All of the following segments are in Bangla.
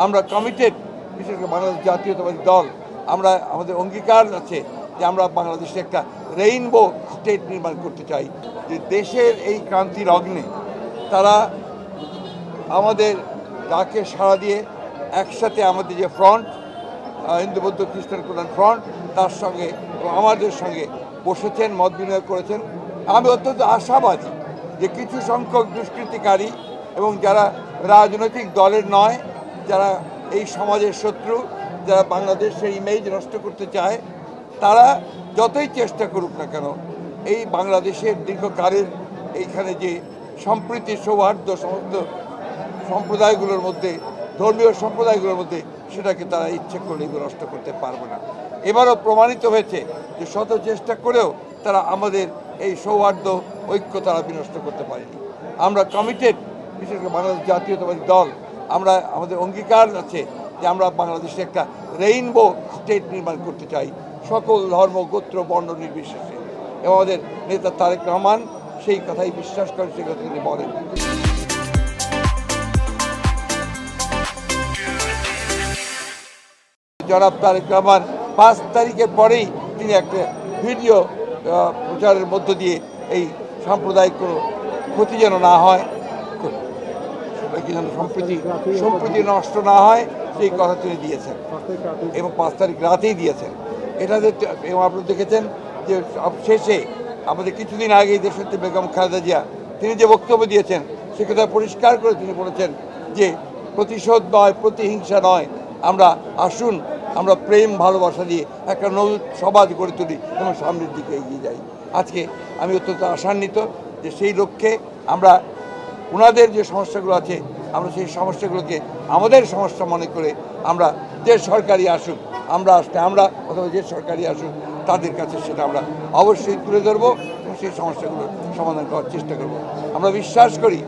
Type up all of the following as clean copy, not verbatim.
আমরা কমিটেড, বিশেষ করে বাংলাদেশ জাতীয়তাবাদী দল, আমরা আমাদের অঙ্গীকার আছে যে আমরা বাংলাদেশে একটা রেইনবো স্টেট নির্মাণ করতে চাই। যে দেশের এই ক্রান্তির অগ্নে তারা আমাদের ডাকে সাড়া দিয়ে একসাথে আমাদের যে ফ্রন্ট, হিন্দু বৌদ্ধ খ্রিস্টান প্রধান ফ্রন্ট, তার সঙ্গে আমাদের সঙ্গে বসেছেন, মত বিনিময় করেছেন। আমি অত্যন্ত আশাবাদী যে কিছু সংখ্যক দুষ্কৃতিকারী এবং যারা রাজনৈতিক দলের নয়, যারা এই সমাজের শত্রু, যারা বাংলাদেশের ইমেজ নষ্ট করতে চায়, তারা যতই চেষ্টা করুক না কেন এই বাংলাদেশের দীর্ঘকালের এইখানে যে সম্প্রীতি সৌহার্দ্য সমস্ত সম্প্রদায়গুলোর মধ্যে, ধর্মীয় সম্প্রদায়গুলোর মধ্যে, সেটাকে তারা ইচ্ছে করলে এগুলো নষ্ট করতে পারবে না। এবারও প্রমাণিত হয়েছে যে শত চেষ্টা করেও তারা আমাদের এই সৌহার্দ্য ঐক্য তারা বিনষ্ট করতে পারেনি। আমরা কমিটেড, বিশেষ করে বাংলাদেশ জাতীয়তাবাদী দল, আমরা আমাদের অঙ্গীকার আছে যে আমরা বাংলাদেশে একটা রেইনবো স্টেট নির্মাণ করতে চাই, সকল ধর্ম গোত্র বর্ণ নির্বিশেষে। এবং আমাদের নেতা তারেক রহমান সেই কথাই বিশ্বাস করেন, সেই কথা তিনি বলেন। জনাব তারেক রহমান 5 তারিখের পরেই তিনি একটা ভিডিও প্রচারের মধ্য দিয়ে এই সাম্প্রদায়িক কোনো ক্ষতি যেন না হয়, যেন সম্প্রীতি নষ্ট না হয়, সেই কথা তিনি দিয়েছেন এবং 5 তারিখ রাতেই দিয়েছেন। এটাতে এবং আপনারা দেখেছেন যে শেষে আমাদের কিছুদিন আগেই দেশনেত্রী বেগম খালেদা জিয়া তিনি যে বক্তব্য দিয়েছেন সে কথা পরিষ্কার করে তিনি বলেছেন যে প্রতিশোধ নয়, প্রতিহিংসা নয়, আমরা আসুন আমরা প্রেম ভালোবাসা দিয়ে একটা নতুন সমাজ গড়ে তুলি এবং সামনের দিকে এগিয়ে যাই। আজকে আমি অত্যন্ত আশান্বিত যে সেই লক্ষ্যে আমরা ওনাদের যে সমস্যাগুলো আছে আমরা সেই সমস্যাগুলোকে আমাদের সমস্যা মনে করে আমরা যে সরকারি আসুক, আমরা আসলে আমরা অথবা যে সরকারি আসুক তাদের কাছে সেটা আমরা অবশ্যই তুলে ধরবো এবং সেই সমস্যাগুলোর সমাধান করার চেষ্টা করব। আমরা বিশ্বাস করি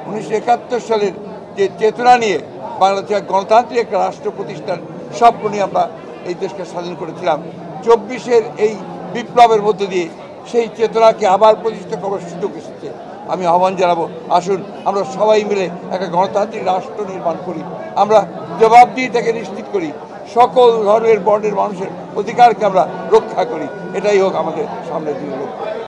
1971 সালের যে চেতনা নিয়ে বাংলাদেশের গণতান্ত্রিক একটা রাষ্ট্র প্রতিষ্ঠান স্বপ্ন নিয়ে আমরা এই দেশকে স্বাধীন করেছিলাম, 24-এর এই বিপ্লবের মধ্য দিয়ে সেই চেতনাকে আবার প্রতিষ্ঠা করার সুযোগ এসেছে। আমি আহ্বান জানাবো, আসুন আমরা সবাই মিলে একটা গণতান্ত্রিক রাষ্ট্র নির্মাণ করি, আমরা জবাবদিহিতাকে নিশ্চিত করি, সকল ধর্মের বর্ণের মানুষের অধিকারকে আমরা রক্ষা করি। এটাই হোক আমাদের সামনের দিনের লক্ষ্য।